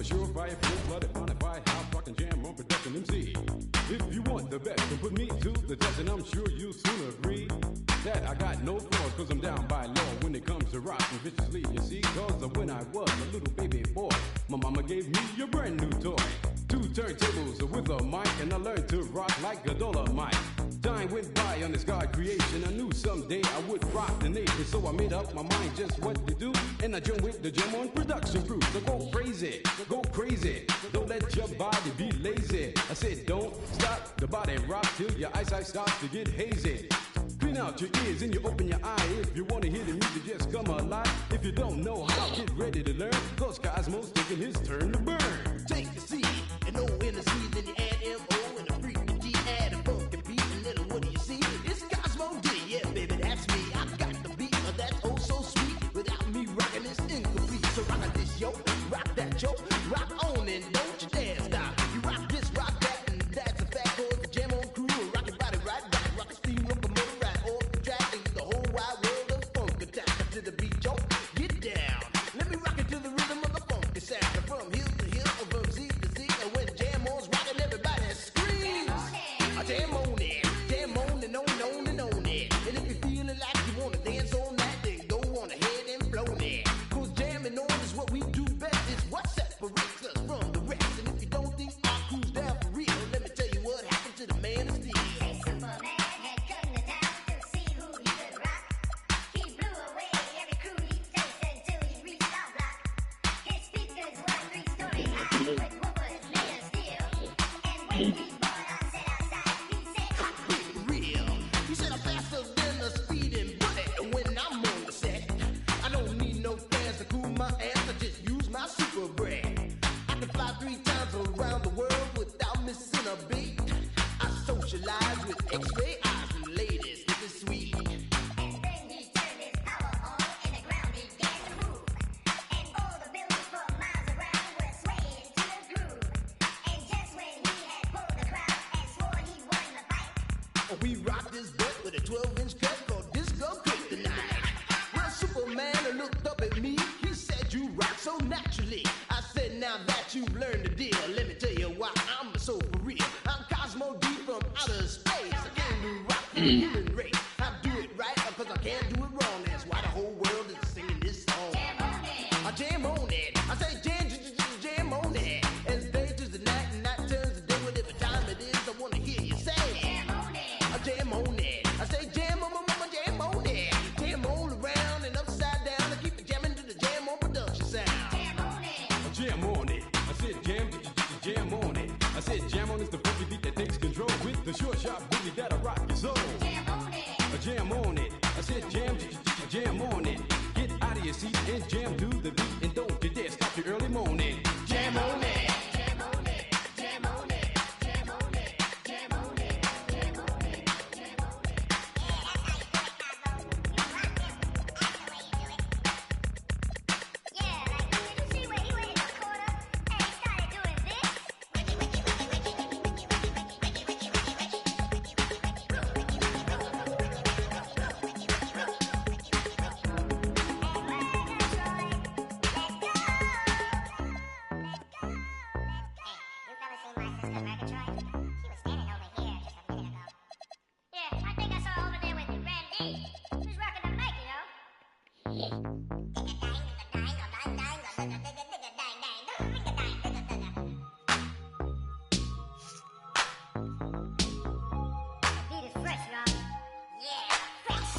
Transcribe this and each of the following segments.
surefire, full-blooded, bonafide, house rockin' jam on production MC. If you want the best, then put me to the test, and I'm sure you'll soon agree that I got no flaws, cause I'm down by law when it comes to rockin' viciously, you see. Cause when I was a little baby boy, my mama gave me a brand new toy. 2 turntables with a mic, and I learned to rock like a Dolomite. Time went by on this God creation. I knew someday I would rock the nation, so I made up my mind just what to do, and I joined with the Jam on production crew. So go crazy, go crazy. Don't let your body be lazy. I said don't stop the body rock till your eyesight starts to get hazy. Clean out your ears and you open your eye. If you want to hear the music, just come alive. If you don't know how, get ready to learn, cause Cosmo's taking his turn to burn. Take a seat and O in the C, then you add M-O and a freaking G, add a funky beat, and then what do you see? It's Cosmo D, yeah baby, that's me. I got the beat, that's oh so sweet. Without me rocking, it's incomplete. So rock this yo, rock that yo, rock on and don't you dare stop. You rock this, rock that, and that's a fact. Cause the Jam on crew will rock your body right back. Rock a steam locomotive right off the track, and the whole wide world of funk attack. To the beat, yo, get down. Let me rock it to the rhythm of the funky sound. From hill to hill, from Z to Z, and when Jam on's rocking, everybody screams. Jam on it, jam on and on and on it. And if you're feeling like you wanna dance on that, then go on ahead and flow it. Cause jamming on is what we do best. It's what separates us from the rest. And if you don't think our crew's down for real, let me tell you what happened to the man of steel. Superman had come to town to see who he could rock. He blew away every crew he faced until he reached our block. His speakers were 3 stories high with woofers made of steel. And when he brought on set outside, he said, Real. He said I'm faster than a speeding bullet when I'm on the set. I don't need no fans to cool my ass. I just use my super breath. I can fly 3 times around the world without missing a beat. I socialize with X-ray eyes and ladies. This is sweet. and then he turned his power on and the ground began to move. And all the buildings for miles around were swaying to the groove. And just when he had pulled the crowd and swore he won the fight, We rock this bit with a 12-inch cut called Disco Kryptonite. Well, Superman looked up at me. He said, you rock so naturally. I said, now that you've learned the deal, let me tell you why I'm so for real. I'm Cosmo D from outer space. I came to rock for the human race. I do it right because I can't do it wrong. That's why the whole world is singing this song. jam on it. I jam on it. I say jam on it. As day turns to night and night turns to day, whatever time it is, I want to hear you say. Jam on it. I jam on it. I say jam on, jam on it. Jam all around and upside down. I keep it jamming to the Jam on production sound. Jam on it. Jam on it. I said jam on it. I said jam on is the funky beat that takes control with the short sharp boogie that'll rock your soul. Jam on it. Jam on it. I said jam on it. Get out of your seat and jam to the beat, and don't you dare stop your early morning. Jam on it. Jam on it. Jam on it. Jam on it. Jam on it. Jam on it. Jam on it. Yeah, that's how you do it, Cosmo. You rock it. Yeah, like, did you see where he went in the corner and he started doing this? Yeah, I think I saw over there with Randy. He was rocking the mic, you know? The beat is fresh, y'all. Yeah, fresh.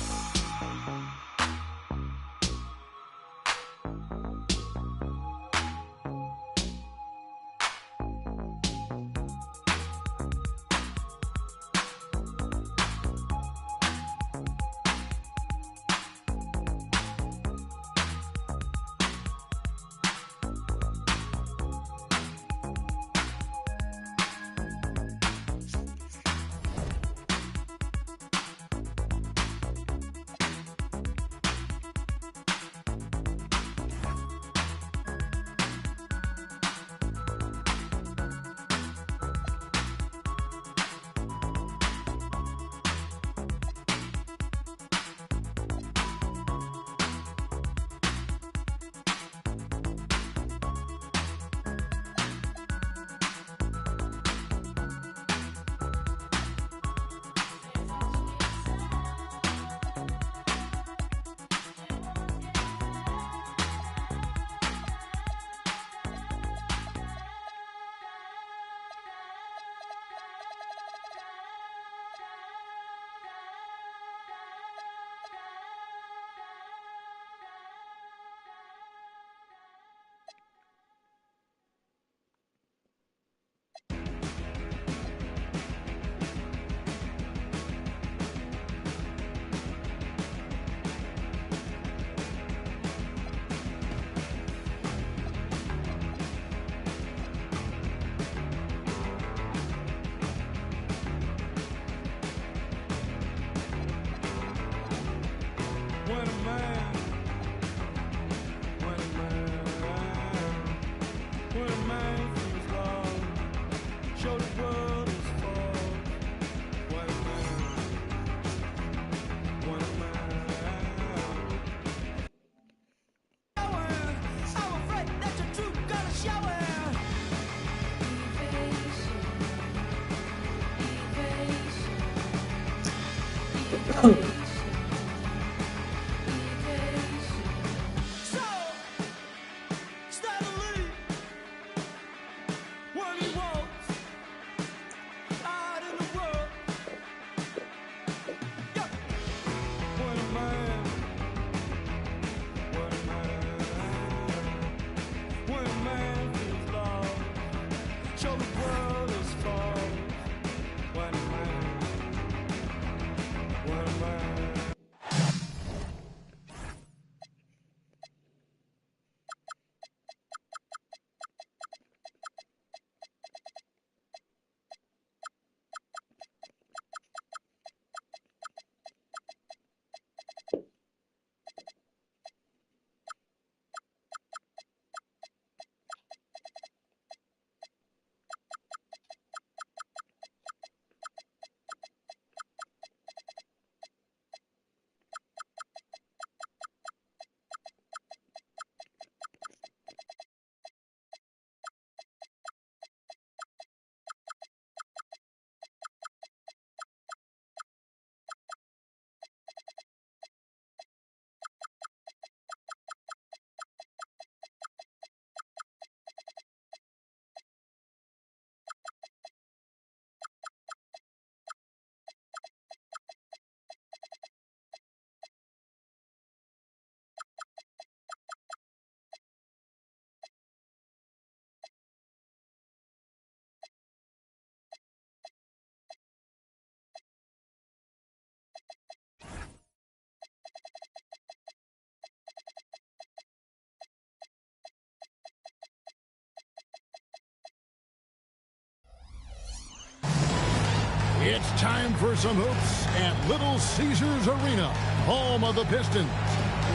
It's time for some hoops at Little Caesars Arena, home of the Pistons.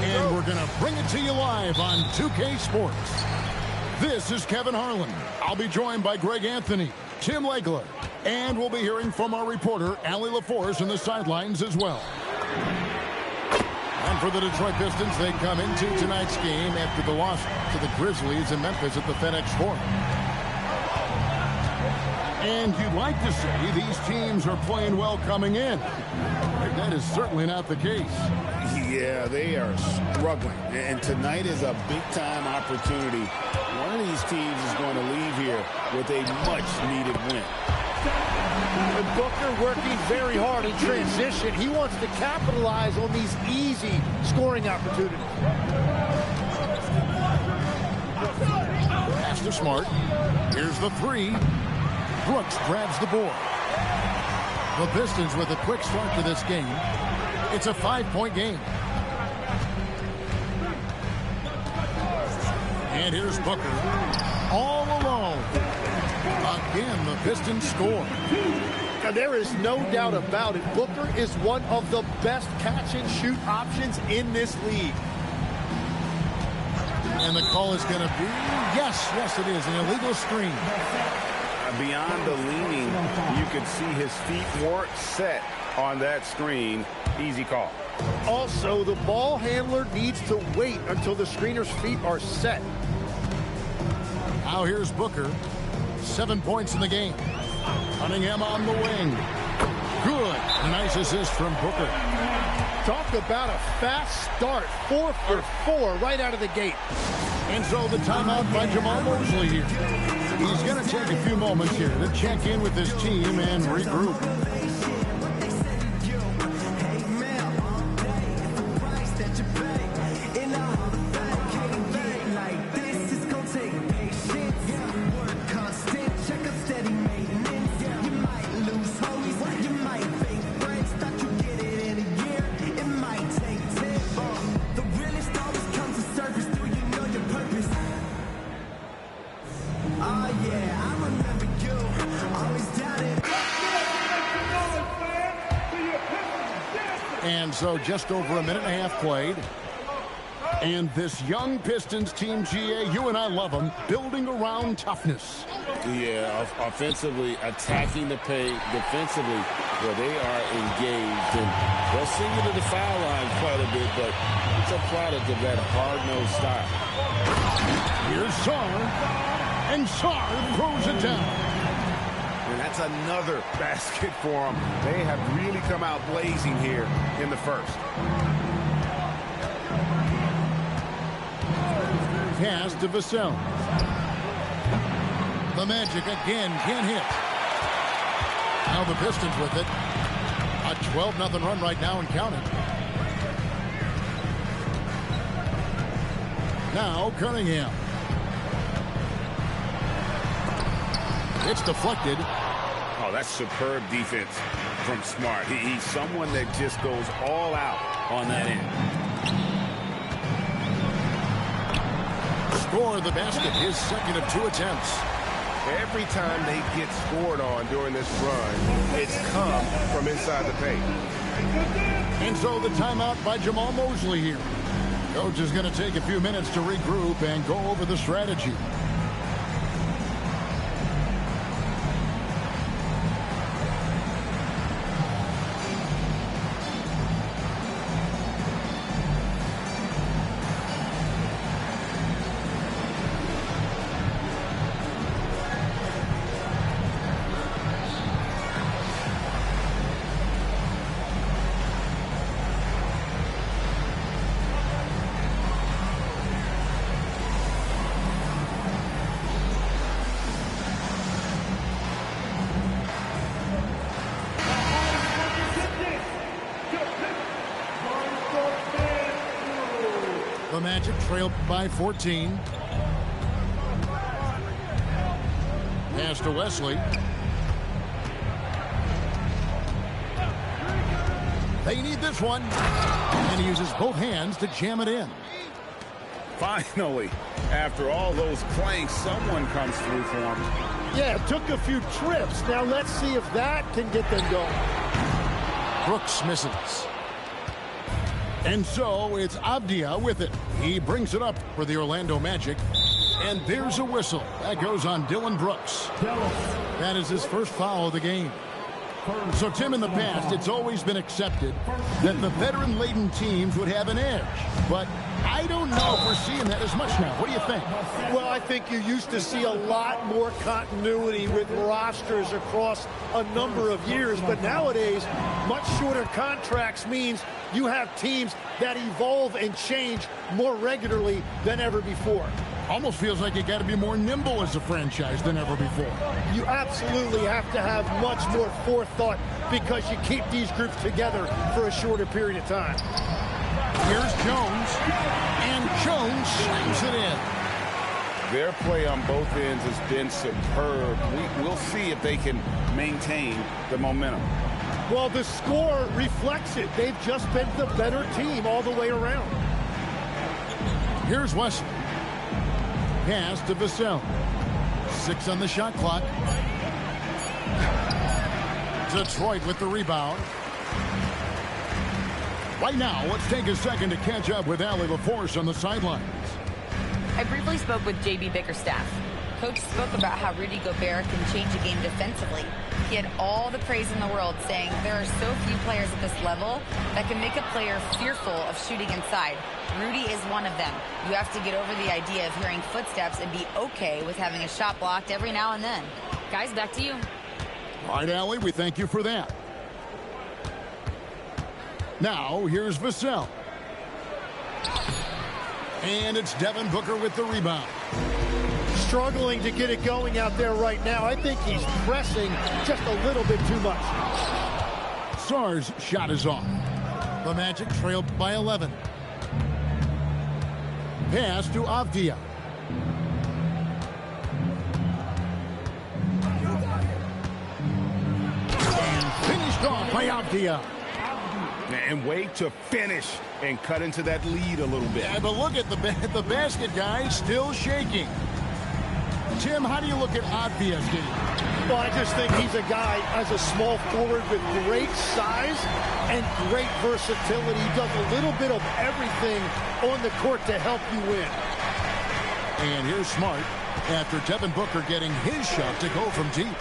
And we're going to bring it to you live on 2K Sports. This is Kevin Harlan. I'll be joined by Greg Anthony, Tim Legler, and we'll be hearing from our reporter, Allie LaForce, in the sidelines as well. And for the Detroit Pistons, they come into tonight's game after the loss to the Grizzlies in Memphis at the FedEx Forum. And you'd like to say these teams are playing well coming in. But that is certainly not the case. Yeah, they are struggling. And tonight is a big-time opportunity. One of these teams is going to leave here with a much-needed win. And Booker working very hard in transition. He wants to capitalize on these easy scoring opportunities. Pass to Smart. Here's the three. Brooks grabs the board. The Pistons with a quick start to this game. It's a 5-point game. And here's Booker. All alone. Again, the Pistons score. Now, there is no doubt about it. Booker is one of the best catch-and-shoot options in this league. And the call is going to be, yes, it is, an illegal screen. Beyond the leaning, you could see his feet weren't set on that screen. Easy call. Also, the ball handler needs to wait until the screener's feet are set. Now here's Booker. 7 points in the game. Cunningham on the wing. Good. Nice assist from Booker. Talk about a fast start. 4 for 4 right out of the gate. And so the timeout by Jamal Mosley here. He's going to take a few moments here to check in with his team and regroup. And so just over a minute and a half played. And this young Pistons team, GA, you and I love them, building around toughness. Yeah, offensively, attacking the paint, defensively, where they are engaged. And they'll send you to the foul line quite a bit, but it's a product of that hard-nosed style. Here's Sarr, and Sarr throws it down. And that's another basket for them. They have really come out blazing here in the first. Pass to Vassell. The Magic again can't hit. Now the Pistons with it. A 12-0 run right now and counting. Now Cunningham. It's deflected. Oh, that's superb defense from Smart. He's someone that just goes all out on that end. Score the basket, his second of 2 attempts. Every time they get scored on during this run, it's come from inside the paint. And so the timeout by Jamal Mosley here. Coach is going to take a few minutes to regroup and go over the strategy. The Magic trailed by 14. Pass to Wesley. They need this one. And he uses both hands to jam it in. Finally, after all those clanks, someone comes through for him. Yeah, it took a few trips. Now let's see if that can get them going. Brooks misses. And so it's Avdia with it. He brings it up for the Orlando Magic. And there's a whistle. That goes on Dylan Brooks. That is his first foul of the game. So, Tim, in the past, it's always been accepted that the veteran-laden teams would have an edge. But I don't know if we're seeing that as much now. What do you think? Well, I think you used to see a lot more continuity with rosters across a number of years. But nowadays, much shorter contracts means you have teams that evolve and change more regularly than ever before. Almost feels like you got to be more nimble as a franchise than ever before. You absolutely have to have much more forethought because you keep these groups together for a shorter period of time. Here's Jones, and Jones slams it in. Their play on both ends has been superb. We'll see if they can maintain the momentum. Well, the score reflects it. They've just been the better team all the way around. Here's Wesley. Pass to Vassell. 6 on the shot clock. Detroit with the rebound. Right now, let's take a second to catch up with Allie LaForce on the sidelines. I briefly spoke with J.B. Bickerstaff. Coach spoke about how Rudy Gobert can change a game defensively. He had all the praise in the world, saying there are so few players at this level that can make a player fearful of shooting inside. Rudy is one of them. You have to get over the idea of hearing footsteps and be okay with having a shot blocked every now and then. Guys, back to you. All right, Allie, we thank you for that. Now, here's Vassell. And it's Devin Booker with the rebound. Struggling to get it going out there right now. I think he's pressing just a little bit too much. Sarr's shot is off. The Magic trailed by 11. Pass to Avdia. And finished off by Avdia. And wait to finish and cut into that lead a little bit. Yeah, but look at the basket, guys, still shaking. Tim, how do you look at Avdia's game? Well, I just think he's a guy as a small forward with great size and great versatility. He does a little bit of everything on the court to help you win. And here's Smart after Devin Booker getting his shot to go from deep.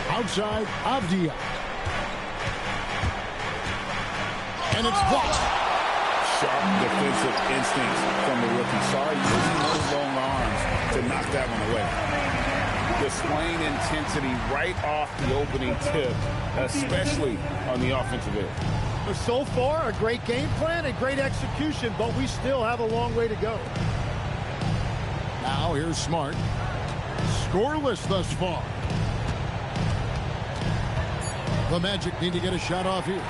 Outside, Avdia. And it's blocked. Sharp defensive instincts from the rookie. Sorry, using those long arms to knock that one away. displaying intensity right off the opening tip, especially on the offensive end. So far, a great game plan and great execution, but we still have a long way to go. Now here's Smart. Scoreless thus far. The Magic need to get a shot off here.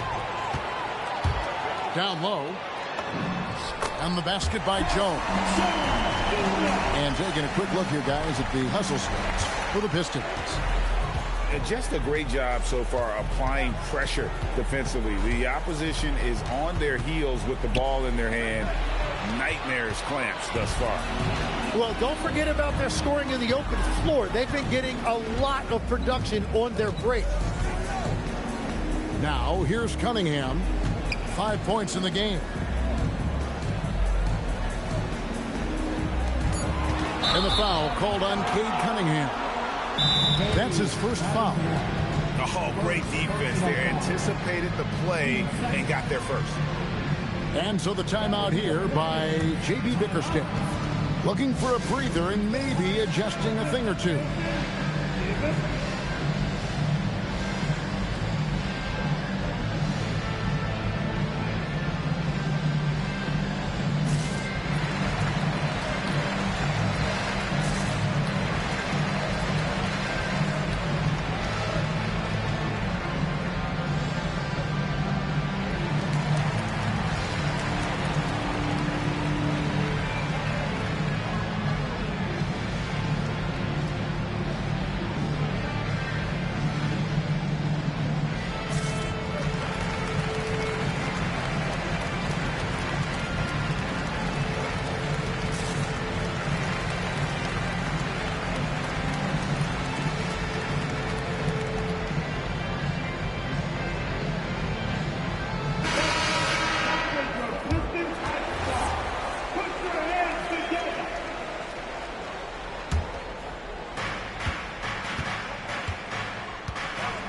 Down low. And the basket by Jones. And taking a quick look here, guys, at the hustle stats for the Pistons. Just a great job so far applying pressure defensively. The opposition is on their heels with the ball in their hand. Nightmares clamps thus far. Well, don't forget about their scoring in the open floor. They've been getting a lot of production on their break. Now, here's Cunningham. 5 points in the game. And the foul called on Cade Cunningham. That's his first foul. Oh, great defense there. Anticipated the play and got there first. And so the timeout here by J.B. Bickerstaff. Looking for a breather and maybe adjusting a thing or two.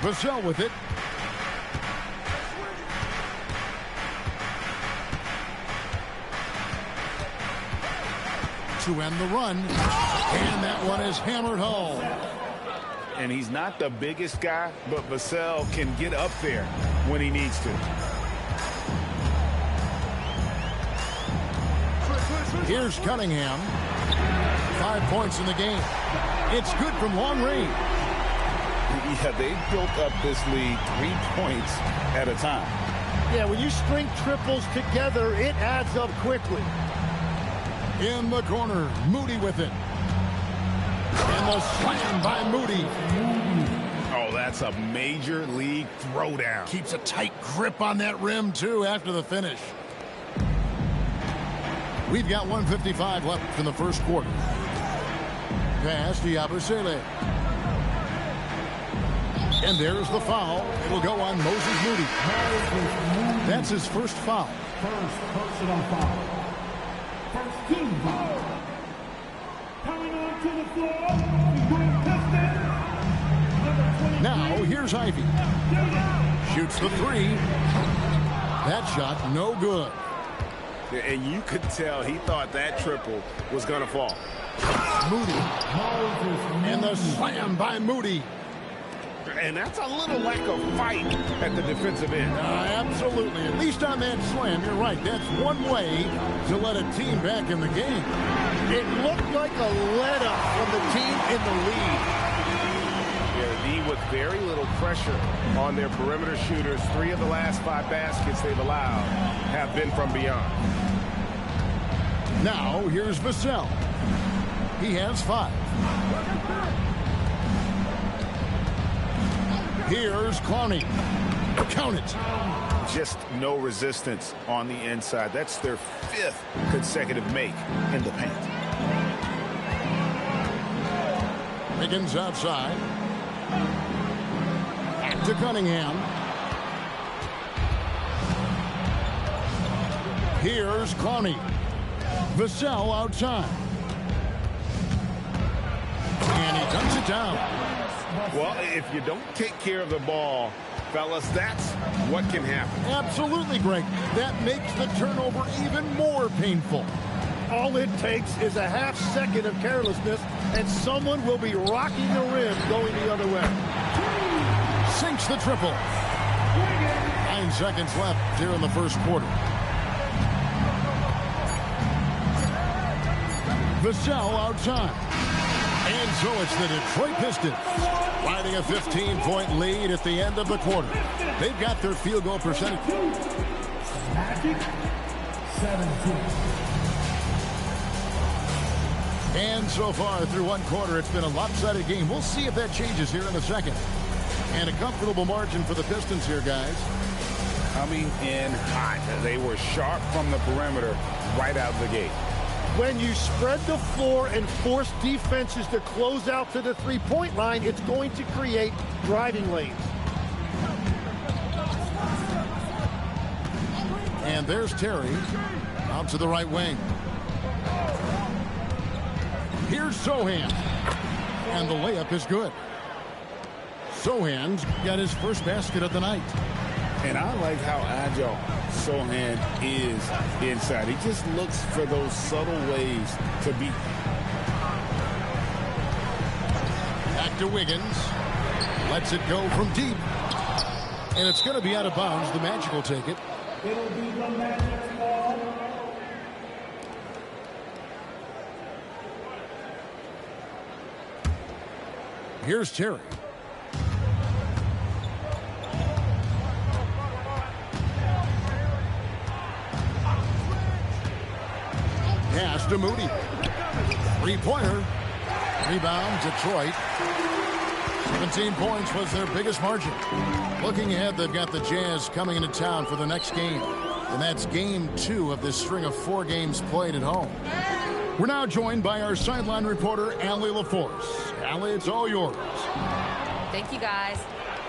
Vassell with it. To end the run. And that one is hammered home. And he's not the biggest guy, but Vassell can get up there when he needs to. Here's Cunningham. 5 points in the game. It's good from long range. Yeah, they built up this lead 3 points at a time. Yeah, when you string triples together, it adds up quickly. In the corner, Moody with it. And the slam by Moody. Oh, that's a major league throwdown. Keeps a tight grip on that rim, too, after the finish. We've got 1:55 left in the first quarter. Pass to Yabusele. And there's the foul. It'll go on Moses Moody. That's his first foul. First personal foul. First team foul. Coming on to the floor, Pistons. Now, here's Ivy. Shoots the three. That shot, no good. And you could tell he thought that triple was going to fall. Moody. And the slam by Moody. And that's a little lack of fight at the defensive end. Absolutely. At least on that slam, you're right. That's one way to let a team back in the game. It looked like a let-up from the team in the lead. Yeah, with very little pressure on their perimeter shooters. 3 of the last 5 baskets they've allowed have been from beyond. Now, here's Vassell. He has 5. Here's Clowney. Count it. Just no resistance on the inside. That's their 5th consecutive make in the paint. Higgins outside. Back to Cunningham. Here's Clowney. Vassell outside. And he dunks it down. Well, if you don't take care of the ball, fellas, that's what can happen. Absolutely, Greg. That makes the turnover even more painful. All it takes is a half second of carelessness, and someone will be rocking the rim going the other way. Sinks the triple. 9 seconds left here in the first quarter. Vassell outside. And so it's the Detroit Pistons riding a 15-point lead at the end of the quarter. They've got their field goal percentage. Magic, 17. And so far through one quarter, it's been a lopsided game. We'll see if that changes here in a second. And a comfortable margin for the Pistons here, guys. Coming in hot. They were sharp from the perimeter right out of the gate. When you spread the floor and force defenses to close out to the three-point line, it's going to create driving lanes. And there's Terry out to the right wing. Here's Sohan. And the layup is good. Sohan's got his first basket of the night. And I like how agile Sohan is inside. He just looks for those subtle ways to beat. Back to Wiggins. Lets it go from deep. And it's going to be out of bounds. The Magic will take it. It'll be the Magic's ball. Here's Terry. Pass to Moody. Three-pointer. Rebound, Detroit. 17 points was their biggest margin. Looking ahead, they've got the Jazz coming into town for the next game. And that's game 2 of this string of 4 games played at home. We're now joined by our sideline reporter, Allie LaForce. Allie, it's all yours. Thank you, guys.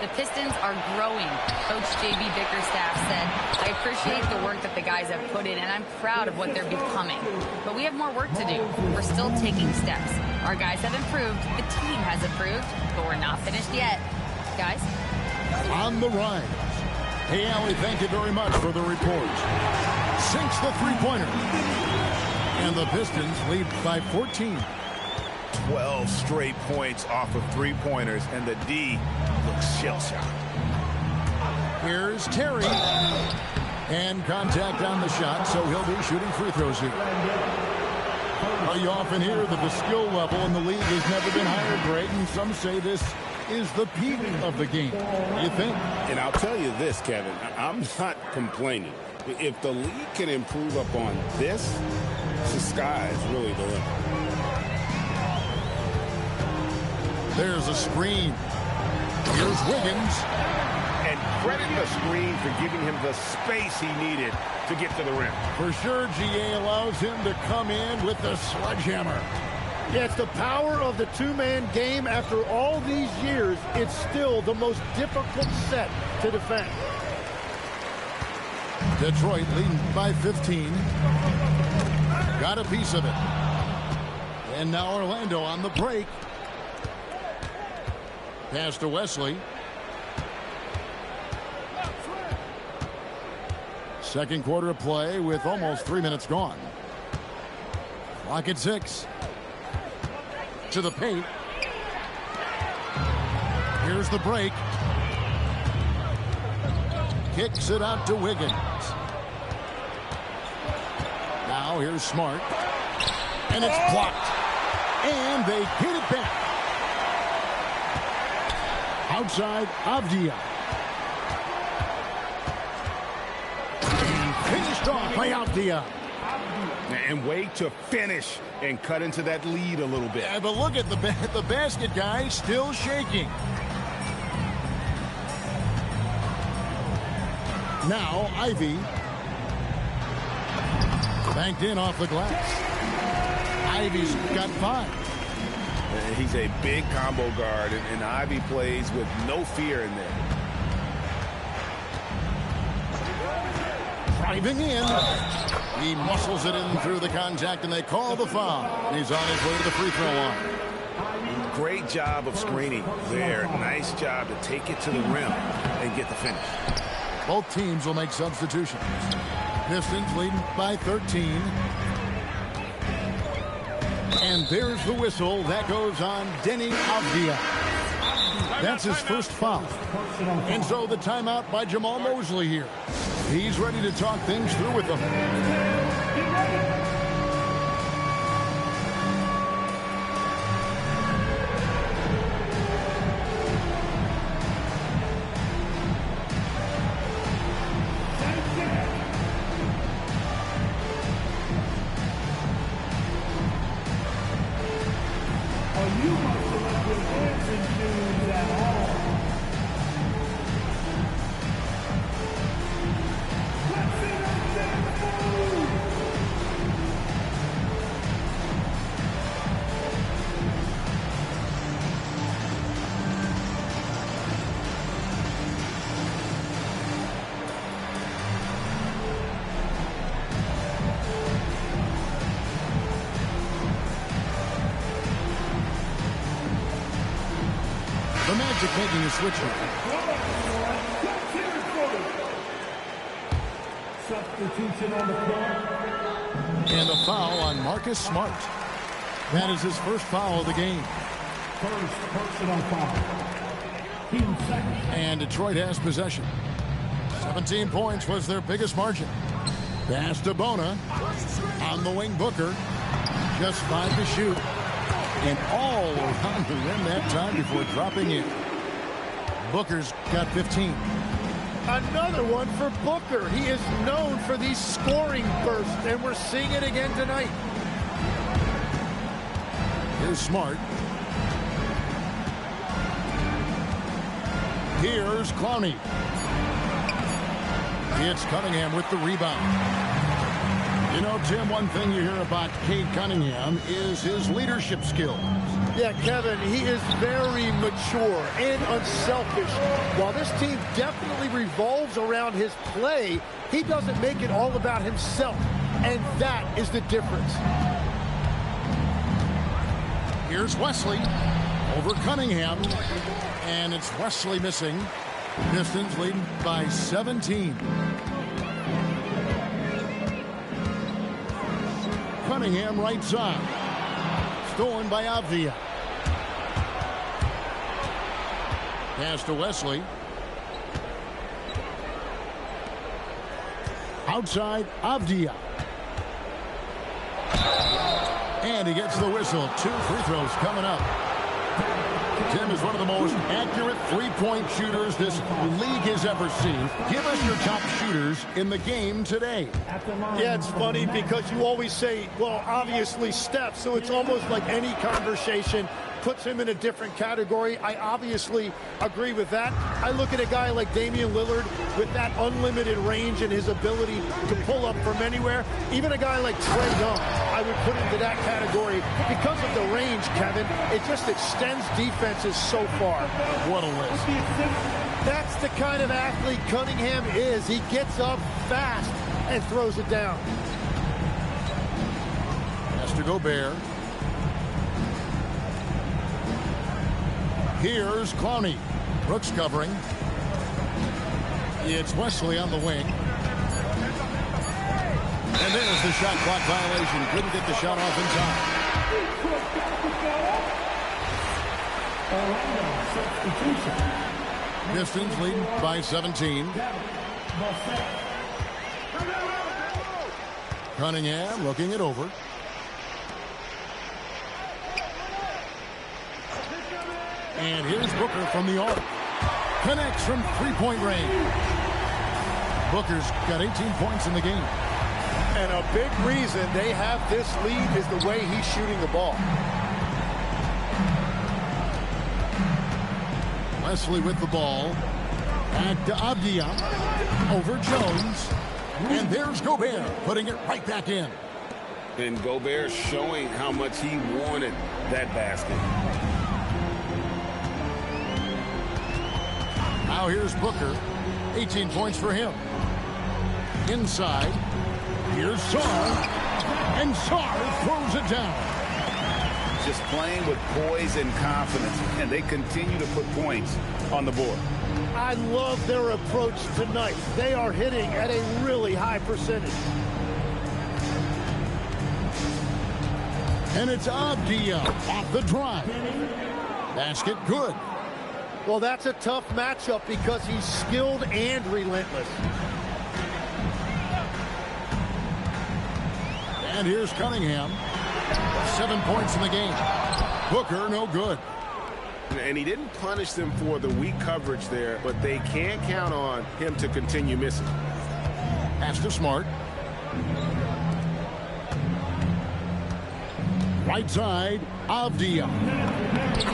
The Pistons are growing. Coach JB Bickerstaff said, I appreciate the work that the guys have put in, and I'm proud of what they're becoming. But we have more work to do. We're still taking steps. Our guys have improved. The team has improved, but we're not finished yet. Guys? On the rise. Hey, Allie, thank you very much for the report. Sinks the three-pointer. And the Pistons lead by 14. 12 straight points off of three-pointers, and the D looks shell-shocked. Here's Terry. And contact on the shot, so he'll be shooting free throws here. You often hear that the skill level in the league has never been higher, Greg, and some say this is the peak of the game. What do you think? And I'll tell you this, Kevin, I'm not complaining. If the league can improve upon this, the sky is really the limit. There's a screen. Here's Wiggins. And credit the screen for giving him the space he needed to get to the rim. For sure, GA allows him to come in with the sledgehammer. Yeah, it's the power of the two-man game. After all these years, it's still the most difficult set to defend. Detroit leading by 15. Got a piece of it. And now Orlando on the break. Pass to Wesley. Second quarter of play with almost 3 minutes gone. Clock at 6. To the paint. Here's the break. Kicks it out to Wiggins. Now here's Smart. And it's blocked. And they hit it back. Outside, Avdia. And finished off by Avdia. And way to finish and cut into that lead a little bit. Yeah, but look at the basket guy still shaking. Now, Ivy. Banked in off the glass. Ivy's got 5. He's a big combo guard, and Ivy plays with no fear in there. Driving in. He muscles it in through the contact, and they call the foul. And he's on his way to the free throw line. Great job of screening there. Nice job to take it to the rim and get the finish. Both teams will make substitutions. Pistons leading by 13. And there's the whistle. That goes on Denny Avdia. That's his first foul. And so the timeout by Jamal Mosley here. He's ready to talk things through with them. The Magic making a switch here. Substitution on the floor. And a foul on Marcus Smart. That is his first foul of the game. First personal foul. Team second. And Detroit has possession. 17 points was their biggest margin. Pass to Bona. On the wing, Booker. Just 5 to shoot. And all around the rim that time before dropping in. Booker's got 15. Another one for Booker. He is known for these scoring bursts, and we're seeing it again tonight. Here's Smart. Here's Clowney. It's Cunningham with the rebound. You know, Tim, one thing you hear about Cade Cunningham is his leadership skills. Yeah, Kevin, he is very mature and unselfish. While this team definitely revolves around his play, he doesn't make it all about himself, and that is the difference. Here's Wesley over Cunningham, and it's Wesley missing. Pistons leading by 17. Cunningham right side. Stolen by Avdia. Pass to Wesley. Outside, Avdia. And he gets the whistle. 2 free throws coming up. Tim is one of the most accurate three-point shooters this league has ever seen. Give us your top shooters in the game today. Yeah, it's funny because you always say, well, obviously Steph, so it's almost like any conversation puts him in a different category. I obviously agree with that. I look at a guy like Damian Lillard with that unlimited range and his ability to pull up from anywhere. Even a guy like Trae Young, I would put into that category because of the range, Kevin. It just extends defenses so far. What a list. That's the kind of athlete Cunningham is. He gets up fast and throws it down. Has to Gobert. Here's Clowney. Brooks covering. It's Wesley on the wing. And there's the shot clock violation. Couldn't get the shot off in time. Pistons leading by 17. Cunningham looking it over. And here's Booker from the arc. Connects from three-point range. Booker's got 18 points in the game. And a big reason they have this lead is the way he's shooting the ball. Wesley with the ball. Back to Avdia. Over Jones. And there's Gobert putting it right back in. And Gobert showing how much he wanted that basket. Now here's Booker. 18 points for him. Inside. Here's Sarr. And Sarr throws it down. Just playing with poise and confidence, and they continue to put points on the board. I love their approach tonight. They are hitting at a really high percentage. And it's Avdia off the drive. Basket good. Well, that's a tough matchup because he's skilled and relentless. And here's Cunningham. 7 points in the game. Booker, no good. And he didn't punish them for the weak coverage there, but they can't count on him to continue missing. Pass to Smart. Right side, Avdia.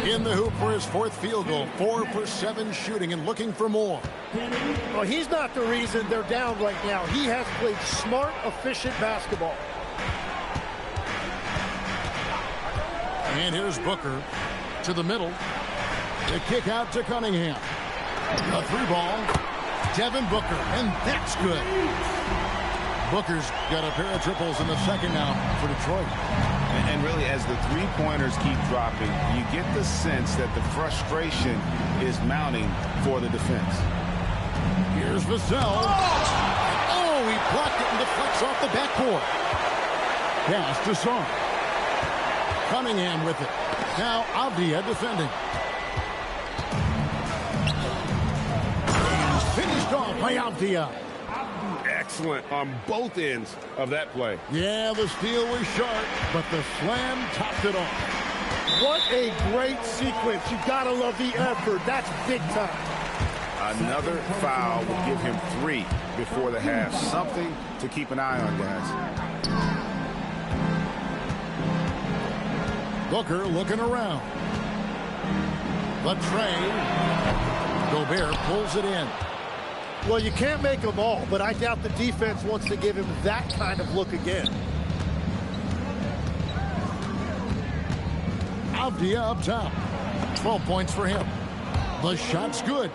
In the hoop for his 4th field goal. 4 for 7 shooting and looking for more. Well, he's not the reason they're down right now. He has played smart, efficient basketball. And here's Booker to the middle. The kick out to Cunningham. A 3-ball. Devin Booker, and that's good. Booker's got a pair of triples in the second now for Detroit. And really, as the three-pointers keep dropping, you get the sense that the frustration is mounting for the defense. Here's Vassell. Oh, he blocked it and deflects off the backboard. Pass to Song. Cunningham with it. Now Avdia defending. He's finished off by Avdia. Excellent on both ends of that play. Yeah, the steal was sharp, but the slam topped it off. What a great sequence. You gotta love the effort. That's big time. Another foul will give him 3 before the half. Something to keep an eye on, guys. Booker looking around. The tray. Gobert pulls it in. Well, you can't make them all, but I doubt the defense wants to give him that kind of look again. Avdia up top. 12 points for him. The shot's good.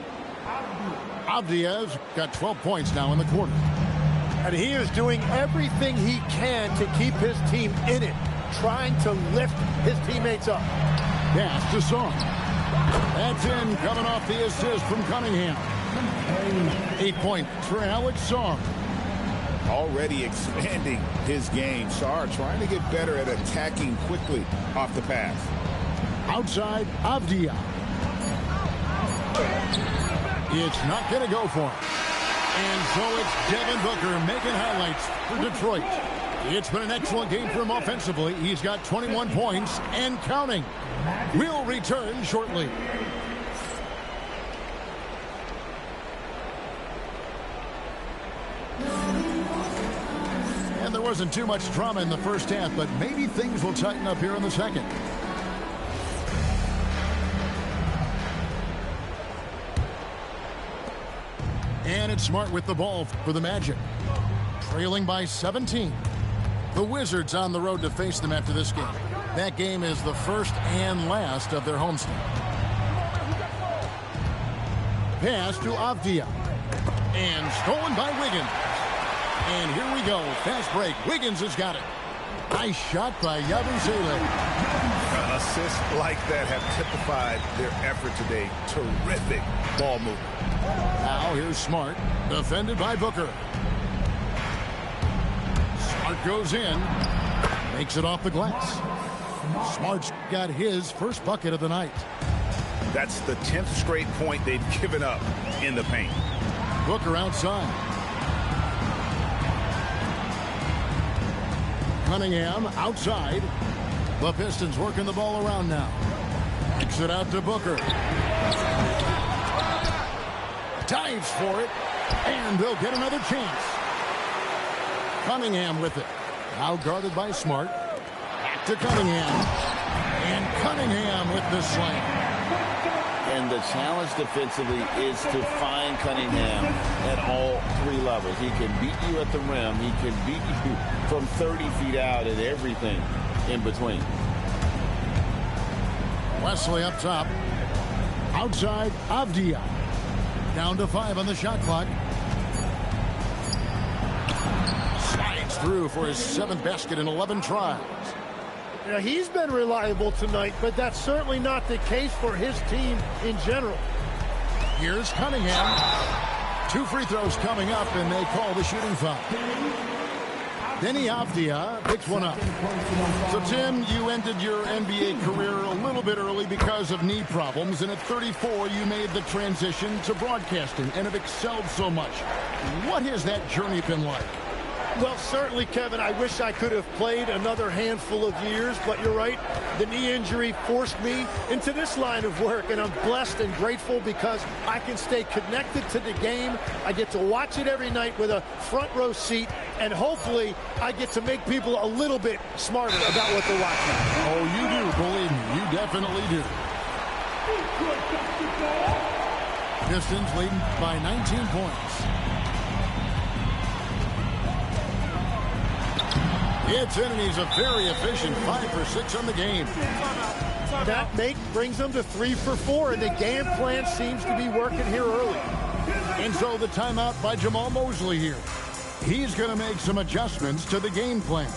Avdia's got 12 points now in the quarter. And he is doing everything he can to keep his team in it, trying to lift his teammates up. Pass to Song. That's in, coming off the assist from Cunningham. 8 points for Alex Song. Already expanding his game. Sarr trying to get better at attacking quickly off the pass. Outside, Avdia. It's not going to go for him. And so it's Devin Booker making highlights for Detroit. It's been an excellent game for him offensively. He's got 21 points and counting. We'll return shortly. And there wasn't too much drama in the first half, but maybe things will tighten up here in the second. And it's Smart with the ball for the Magic. Trailing by 17. The Wizards on the road to face them after this game. That game is the first and last of their homestand. Pass to Avdia. And stolen by Wiggins. And here we go. Fast break. Wiggins has got it. Nice shot by Yabusele. Assists like that have typified their effort today. Terrific ball movement. Now here's Smart. Defended by Booker. Smart goes in. Makes it off the glass. Smart's got his first bucket of the night. That's the 10th straight point they've given up in the paint. Booker outside. Cunningham outside. The Pistons working the ball around now. Kicks it out to Booker. Dives for it. And they'll get another chance. Cunningham with it. Now guarded by Smart. Back to Cunningham. And Cunningham with the slam. And the challenge defensively is to find Cunningham at all 3 levels. He can beat you at the rim. He can beat you from 30 feet out and everything in between. Wesley up top. Outside, Avdia. Down to 5 on the shot clock. Slides through for his 7th basket in 11 tries. Now, he's been reliable tonight, but that's certainly not the case for his team in general. Here's Cunningham. 2 free throws coming up, and they call the shooting foul. Denny Avdia picks one up. So, Tim, you ended your NBA career a little bit early because of knee problems, and at 34, you made the transition to broadcasting and have excelled so much. What has that journey been like? Well, certainly, Kevin, I wish I could have played another handful of years, but you're right. The knee injury forced me into this line of work, and I'm blessed and grateful because I can stay connected to the game. I get to watch it every night with a front row seat, and hopefully I get to make people a little bit smarter about what they're watching. Oh, you do, believe me. You definitely do. Pistons leading by 19 points. It's in, and he's a very efficient 5 for 6 on the game. That make brings them to 3 for 4, and the game plan seems to be working here early. And so the timeout by Jamal Mosley here. He's going to make some adjustments to the game plan.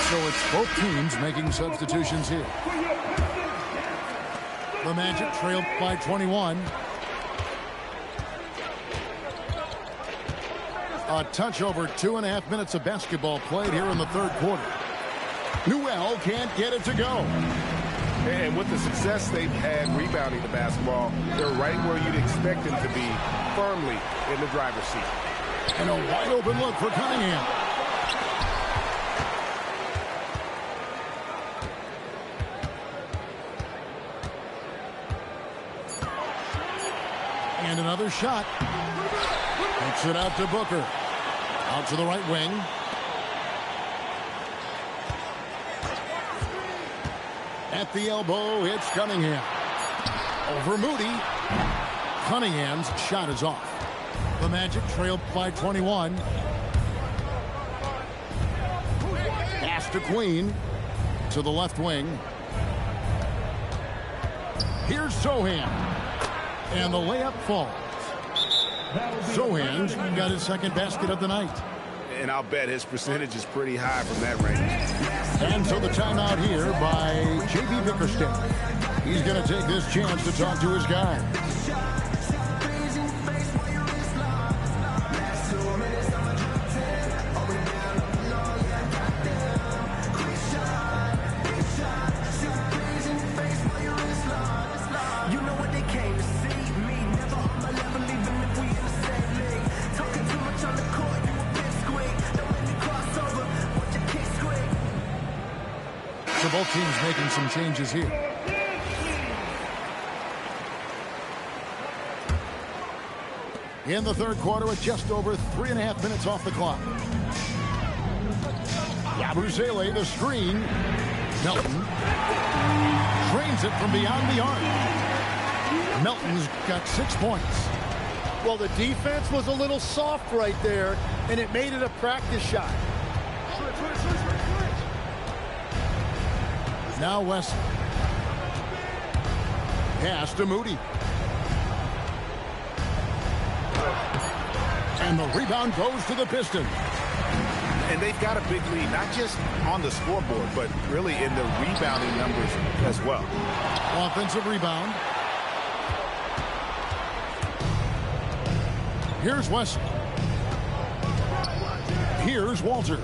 So it's both teams making substitutions here. The Magic trailed by 21. A touch over 2.5 minutes of basketball played here in the third quarter. Newell can't get it to go. And with the success they've had rebounding the basketball, they're right where you'd expect them to be, firmly in the driver's seat. And a wide open look for Cunningham. And another shot. Takes it out to Booker. Out to the right wing. At the elbow, it's Cunningham. Over Moody. Cunningham's shot is off. The Magic trailed by 21. Pass to Queen. To the left wing. Here's Sohan. And the layup falls. Sohan's got his second basket of the night. And I'll bet his percentage is pretty high from that range. And so the timeout here by J.B. Bickerstaff. He's going to take this chance to talk to his guy. So both teams making some changes here. In the third quarter with just over 3.5 minutes off the clock. Yabusele, the screen. Melton drains it from beyond the arc. Melton's got 6 points. Well, the defense was a little soft right there, and it made it a practice shot. Now Wesley. Pass to Moody. And the rebound goes to the Pistons. And they've got a big lead, not just on the scoreboard, but really in the rebounding numbers as well. Offensive rebound. Here's Wesley. Here's Walter.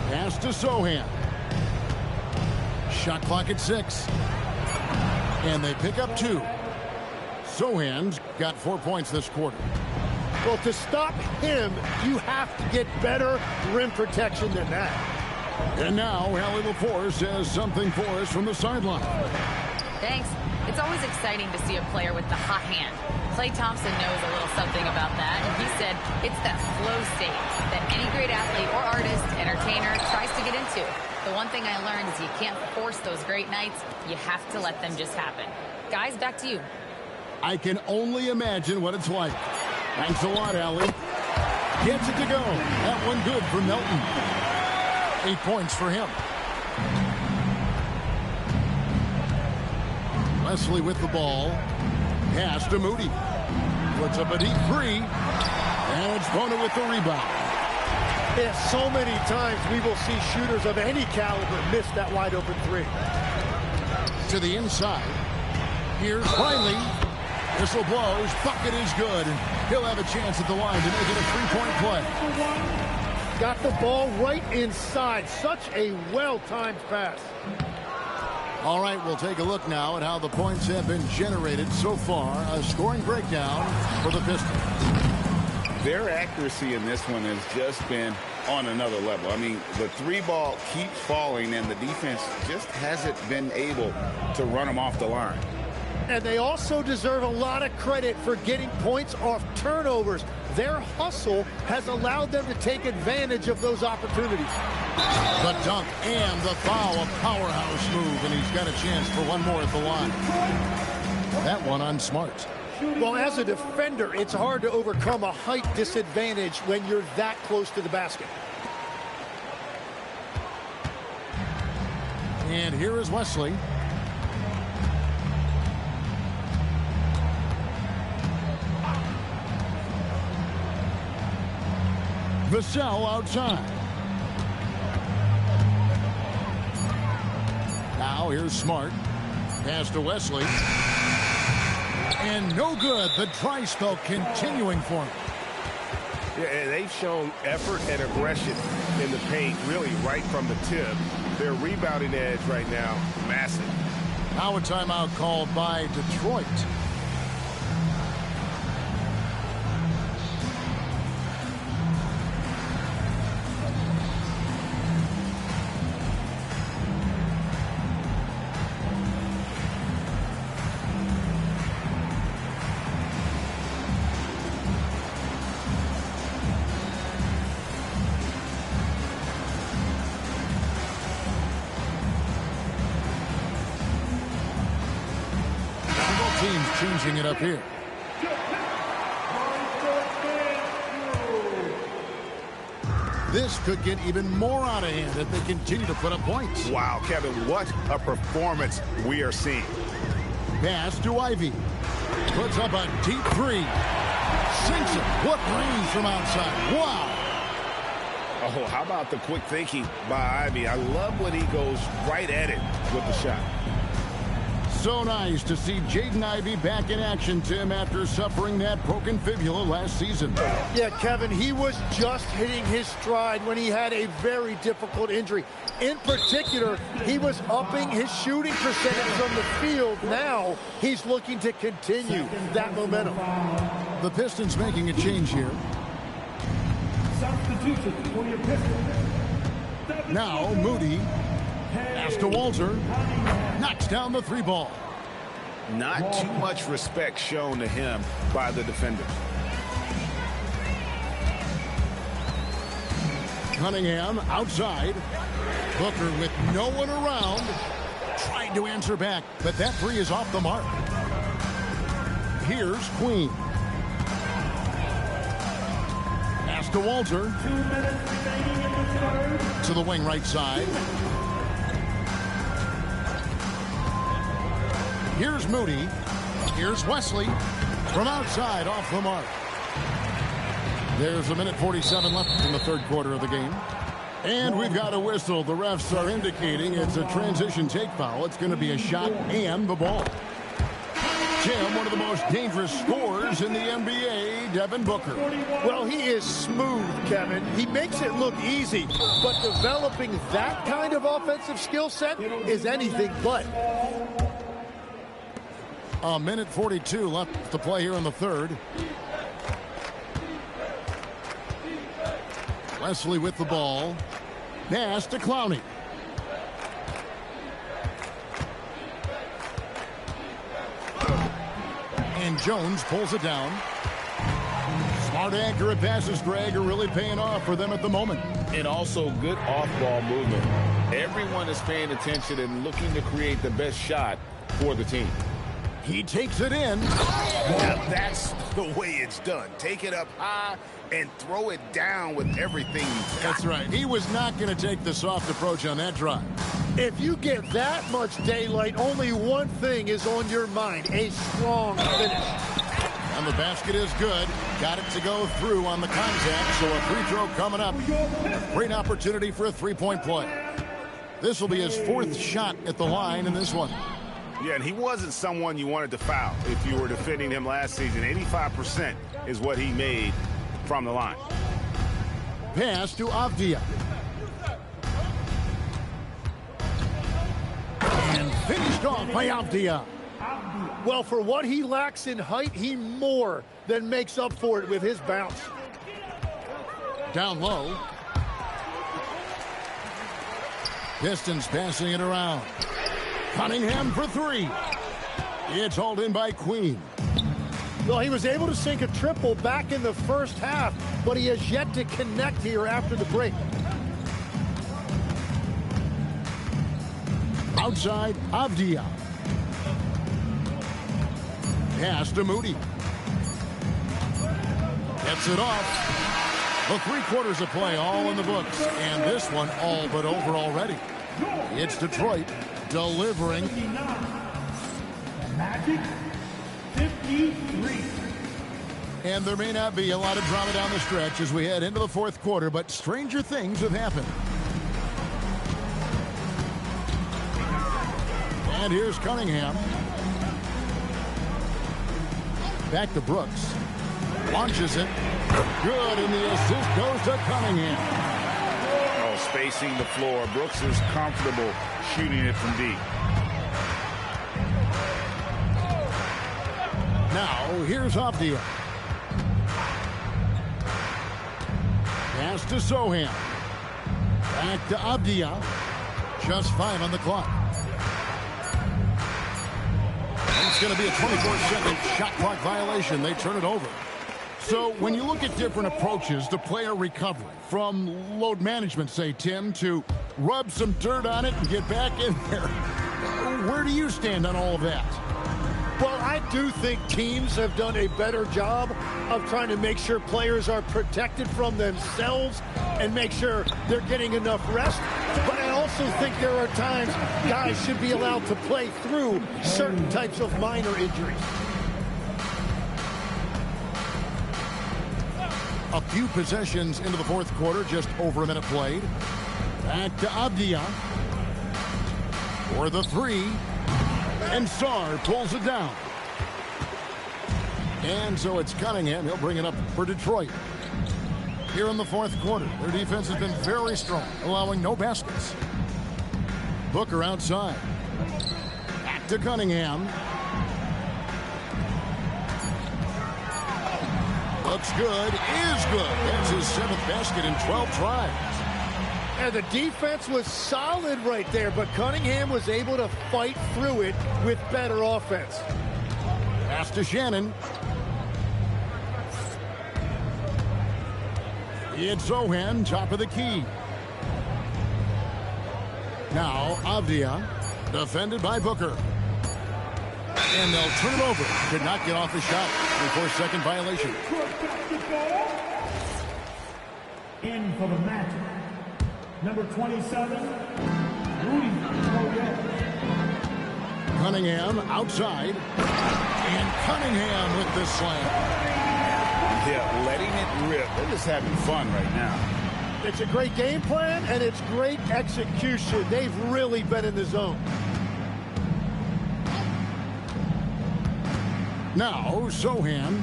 Pass to Sohan. Shot clock at 6. And they pick up 2. Sohan's got 4 points this quarter. Well, to stop him, you have to get better rim protection than that. And now, Allie LaForce says something for us from the sideline. Thanks. It's always exciting to see a player with the hot hand. Klay Thompson knows a little something about that, and he said it's that flow state that any great athlete or artist, entertainer, tries to get into. The one thing I learned is you can't force those great nights. You have to let them just happen. Guys, back to you. I can only imagine what it's like. Thanks a lot, Allie. Gets it to go. That one good for Melton. 8 points for him. Wesley with the ball. Pass to Moody. Puts up a deep three. And it's Bona with the rebound. Yeah, so many times we will see shooters of any caliber miss that wide open three. To the inside. Here's Riley. Whistle blows. Bucket is good. And he'll have a chance at the line to make it a three-point play. Got the ball right inside. Such a well-timed pass. All right, we'll take a look now at how the points have been generated so far. A scoring breakdown for the Pistons. Their accuracy in this one has just been on another level. I mean, the three ball keeps falling, and the defense just hasn't been able to run them off the line. And they also deserve a lot of credit for getting points off turnovers. Their hustle has allowed them to take advantage of those opportunities. The dunk and the foul, a powerhouse move, and he's got a chance for one more at the line. That one on Smart. Well, as a defender, it's hard to overcome a height disadvantage when you're that close to the basket. And here is Wesley. Vassell outside. Now here's Smart. Pass to Wesley. And no good. The dry spell continuing for him. Yeah, and they've shown effort and aggression in the paint, really right from the tip. Their rebounding edge right now, massive. Now a timeout called by Detroit. Teams changing it up here. This could get even more out of hand if they continue to put up points. Wow, Kevin, what a performance we are seeing. Pass to Ivy. Puts up a deep three. Sinks it. What range from outside. Wow. Oh, how about the quick thinking by Ivy? I love when he goes right at it with the shot. So nice to see Jaden Ivey back in action, Tim, after suffering that broken fibula last season. Yeah, Kevin, he was just hitting his stride when he had a very difficult injury. In particular, he was upping his shooting percentage from the field. Now he's looking to continue that momentum. The Pistons making a change here. Substitution for your Pistons. Now Moody. Pass to Walter. Knocks down the three ball. Not too much respect shown to him by the defenders. Cunningham outside. Booker with no one around. Tried to answer back, but that three is off the mark. Here's Queen. Pass to Walter. 2 minutes remaining in the third. To the wing right side. Here's Moody. Here's Wesley. From outside, off the mark. There's a minute 47 left in the third quarter of the game. And we've got a whistle. The refs are indicating it's a transition take foul. It's going to be a shot and the ball. Jim, one of the most dangerous scorers in the NBA, Devin Booker. Well, he is smooth, Kevin. He makes it look easy, but developing that kind of offensive skill set is anything but. A minute 42 left to play here in the third. Wesley with the ball. Pass to Clowney. And Jones pulls it down. Smart, accurate passes, Greg, are really paying off for them at the moment. And also good off-ball movement. Everyone is paying attention and looking to create the best shot for the team. He takes it in. Now that's the way it's done. Take it up high and throw it down with everything you've got. That's right. He was not going to take the soft approach on that drive. If you get that much daylight, only one thing is on your mind: a strong finish. And the basket is good. Got it to go through on the contact, so a free throw coming up. Great opportunity for a three-point play. This will be his fourth shot at the line in this one. Yeah, and he wasn't someone you wanted to foul if you were defending him last season. 85% is what he made from the line. Pass to Avdia. And finished off by Avdia. Well, for what he lacks in height, he more than makes up for it with his bounce. Down low. Pistons passing it around. Cunningham for three. It's hauled in by Queen. Well, he was able to sink a triple back in the first half, but he has yet to connect here after the break. Outside, Avdia. Pass to Moody. Gets it off. The 3 quarters of play all in the books, and this one all but over already. It's Detroit delivering. Magic 53. And there may not be a lot of drama down the stretch as we head into the 4th quarter, but stranger things have happened. And here's Cunningham. Back to Brooks. Launches it. Good, and the assist goes to Cunningham. Oh, spacing the floor. Brooks is comfortable shooting it from deep. Now, here's Avdia. Pass to Sohan. Back to Avdia. Just 5 on the clock. It's going to be a 24-second shot clock violation. They turn it over. So when you look at different approaches to player recovery, from load management, say, Tim, to rub some dirt on it and get back in there, where do you stand on all of that? Well, I do think teams have done a better job of trying to make sure players are protected from themselves and make sure they're getting enough rest. But I also think there are times guys should be allowed to play through certain types of minor injuries. A few possessions into the 4th quarter, just over a minute played. Back to Avdia for the 3. And Sarr pulls it down. And so it's Cunningham. He'll bring it up for Detroit. Here in the 4th quarter, their defense has been very strong, allowing no baskets. Booker outside. Back to Cunningham. Looks good, is good. That's his 7th basket in 12 tries. And the defense was solid right there, but Cunningham was able to fight through it with better offense. Pass to Shannon. It's Zohan, top of the key. Now Avdia, defended by Booker. And they'll turn it over. Could not get off the shot before second violation. In for the match. Number 27, Rudy Gobert. Cunningham outside. And Cunningham with the slam. Yeah, letting it rip. They're just having fun right now. It's a great game plan, and it's great execution. They've really been in the zone. Now, Sohan.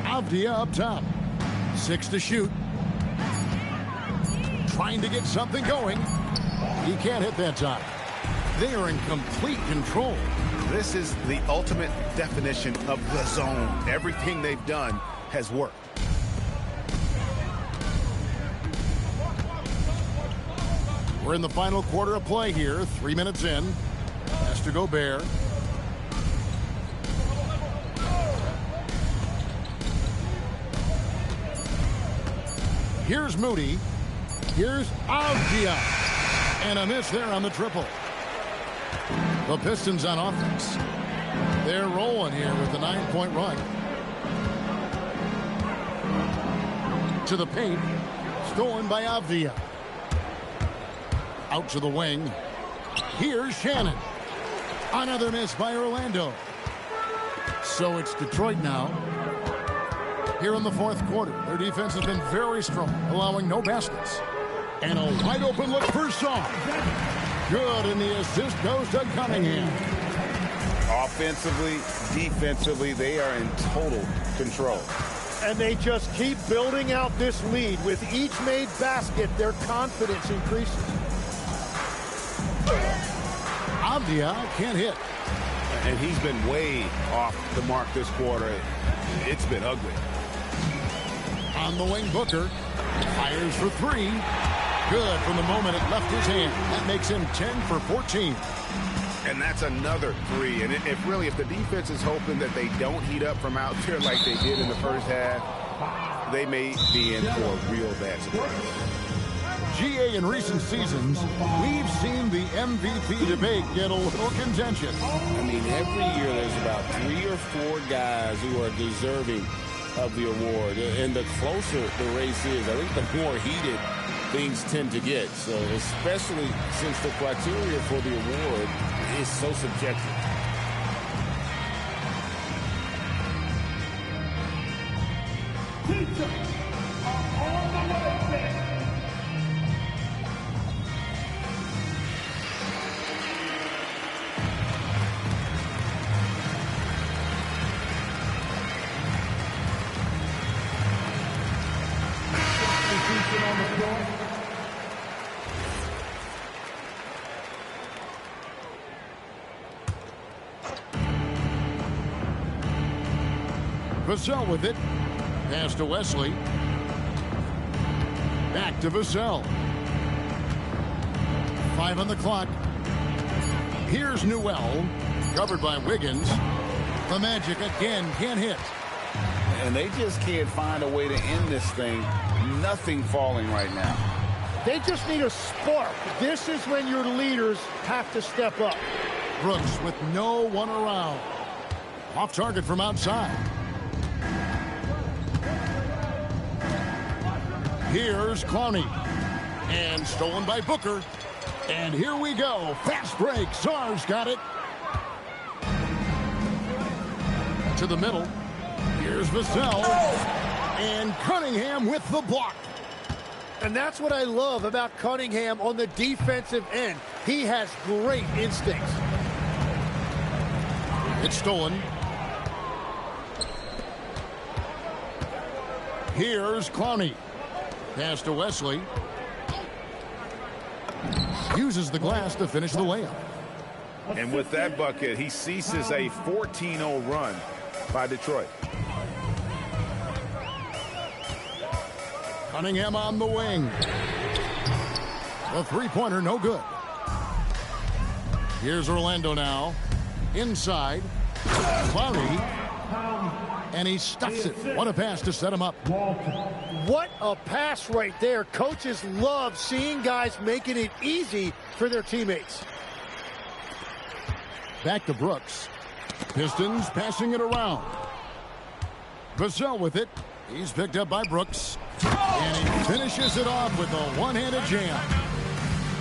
Avdia up top. 6 to shoot. Trying to get something going. He can't hit that time. They are in complete control. This is the ultimate definition of the zone. Everything they've done has worked. We're in the final quarter of play here. 3 minutes in. Has to Gobert. Here's Moody. Here's Avdia. And a miss there on the triple. The Pistons on offense. They're rolling here with a 9-point run. To the paint. Stolen by Avdia. Out to the wing. Here's Shannon. Another miss by Orlando. So it's Detroit now. Here in the fourth quarter, their defense has been very strong, allowing no baskets. And a wide open look for Song. Good, and the assist goes to Cunningham. Offensively, defensively, they are in total control. And they just keep building out this lead. With each made basket, their confidence increases. Avdia can't hit. And he's been way off the mark this quarter. It's been ugly. On the wing, Booker fires for three. Good from the moment it left his hand. That makes him 10 for 14. And that's another three. And if the defense is hoping that they don't heat up from out there like they did in the first half, they may be in for a real bad surprise. GA in recent seasons, we've seen the MVP debate get a little contentious. I mean, every year there's about 3 or 4 guys who are deserving of the award. And the closer the race is, I think the more heated things tend to get. So especially since the criteria for the award is so subjective. Vassell with it. Pass to Wesley. Back to Vassell. 5 on the clock. Here's Newell. Covered by Wiggins. The Magic again can't hit. And they just can't find a way to end this thing. Nothing falling right now. They just need a spark. This is when your leaders have to step up. Brooks with no one around. Off target from outside. Here's Clowney. And stolen by Booker. And here we go. Fast break. Sarr's got it. To the middle. Here's Vassell. And Cunningham with the block. And that's what I love about Cunningham on the defensive end. He has great instincts. It's stolen. Here's Clowney. Pass to Wesley. Uses the glass to finish the layup. And with that bucket, he ceases a 14-0 run by Detroit. Cunningham on the wing. The three-pointer, no good. Here's Orlando now. Inside. Clowney. And he stuffs it. What a pass to set him up. What a pass right there. Coaches love seeing guys making it easy for their teammates. Back to Brooks. Pistons passing it around. Vassell with it. He's picked up by Brooks. And he finishes it off with a one-handed jam.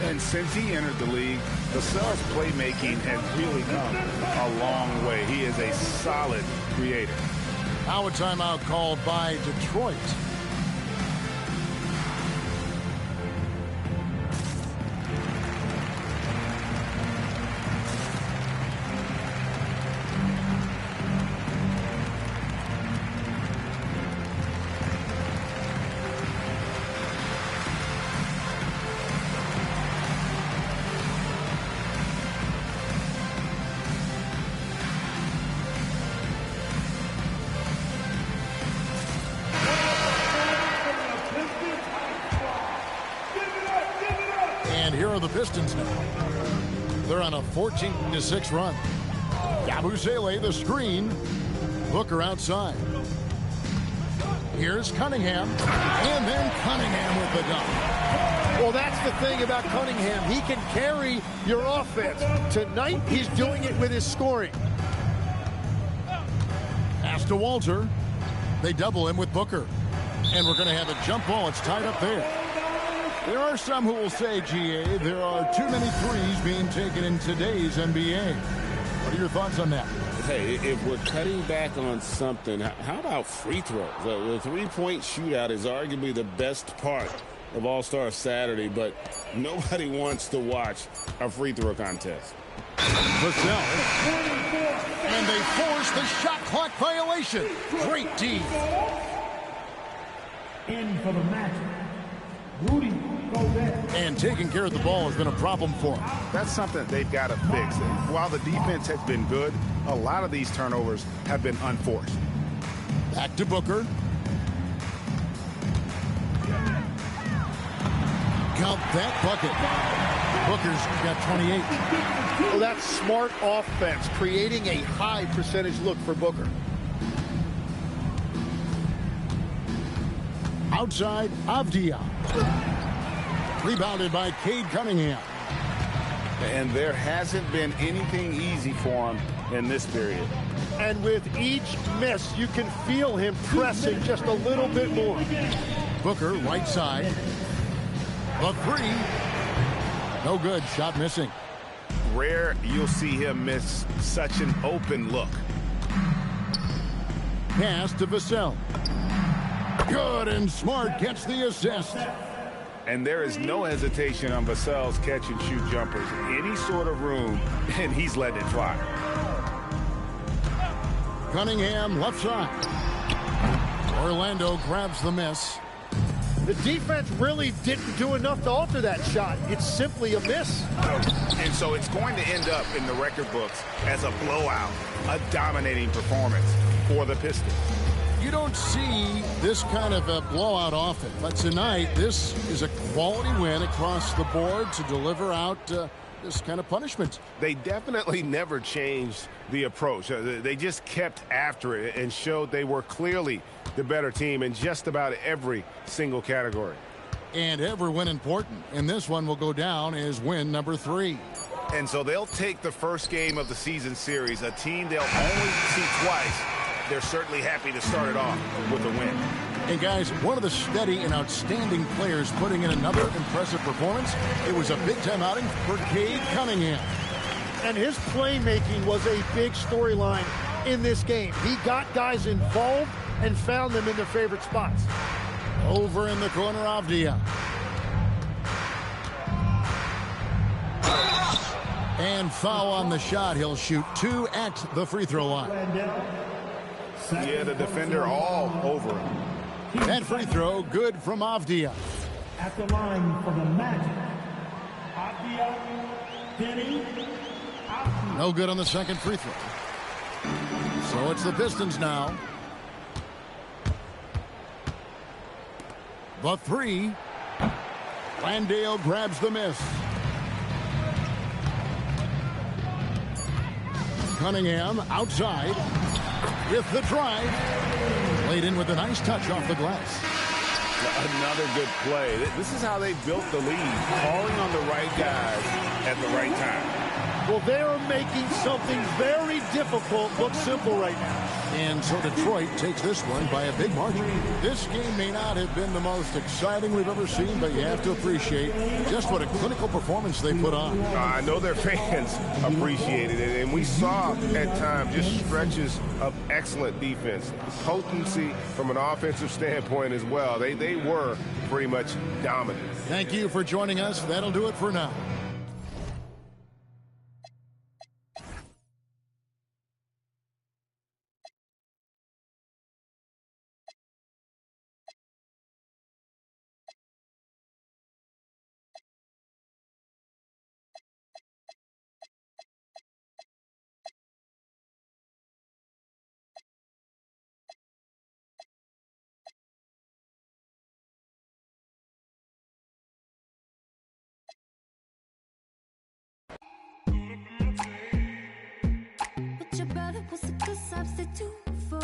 And since he entered the league, Vassell's playmaking has really come a long way. He is a solid creator. Now a timeout called by Detroit. Here are the Pistons now. They're on a 14-6 run. Yabusele the screen. Booker outside. Here's Cunningham. And then Cunningham with the dunk. Well, that's the thing about Cunningham. He can carry your offense. Tonight, he's doing it with his scoring. Pass to Walter. They double him with Booker. And we're going to have a jump ball. It's tied up there. There are some who will say, GA, there are too many threes being taken in today's NBA. What are your thoughts on that? Hey, if we're cutting back on something, how about free throws? The three-point shootout is arguably the best part of All-Star Saturday, but nobody wants to watch a free throw contest. Vassell. And they force the shot clock violation. Great D. In for the match, Rudy Gobert. And taking care of the ball has been a problem for him. That's something they've got to fix. While the defense has been good, a lot of these turnovers have been unforced. Back to Booker. Count that bucket. Booker's got 28. Well, that's smart offense, creating a high percentage look for Booker. Outside, Avdia. Rebounded by Cade Cunningham. And there hasn't been anything easy for him in this period. And with each miss, you can feel him pressing just a little bit more. Booker, right side. The three. No good. Shot missing. Rare you'll see him miss such an open look. Pass to Vassell. Good, and Smart gets the assist. And there is no hesitation on Vassell's catch-and-shoot jumpers. Any sort of room, and he's letting it fly. Cunningham, left side. Orlando grabs the miss. The defense really didn't do enough to alter that shot. It's simply a miss. And so it's going to end up in the record books as a blowout, a dominating performance for the Pistons. You don't see this kind of a blowout often, but tonight this is a quality win across the board to deliver out this kind of punishment. They definitely never changed the approach. They just kept after it and showed they were clearly the better team in just about every single category. And every win important. And this one will go down as win number 3. And so they'll take the first game of the season series, a team they'll only see twice. They're certainly happy to start it off with a win. And guys, one of the steady and outstanding players putting in another impressive performance. It was a big-time outing for Cade Cunningham. And his playmaking was a big storyline in this game. He got guys involved and found them in their favorite spots. Over in the corner, Avdia. And foul on the shot. He'll shoot 2 at the free throw line. Yeah, the defender all over him. That free throw good from Avdia. At the line for the Magic, Avdia, Denny, Avdia. No good on the second free throw. So it's the Pistons now. The 3. Landale grabs the miss. Cunningham outside with the drive. Played in with a nice touch off the glass. Another good play. This is how they built the lead, calling on the right guys at the right time. Well, they are making something very difficult look simple right now. And so Detroit takes this one by a big margin. This game may not have been the most exciting we've ever seen, but you have to appreciate just what a clinical performance they put on. I know their fans appreciated it, and we saw at times just stretches of excellent defense. Potency from an offensive standpoint as well. They were pretty much dominant. Thank you for joining us. That'll do it for now. But your brother was a good substitute for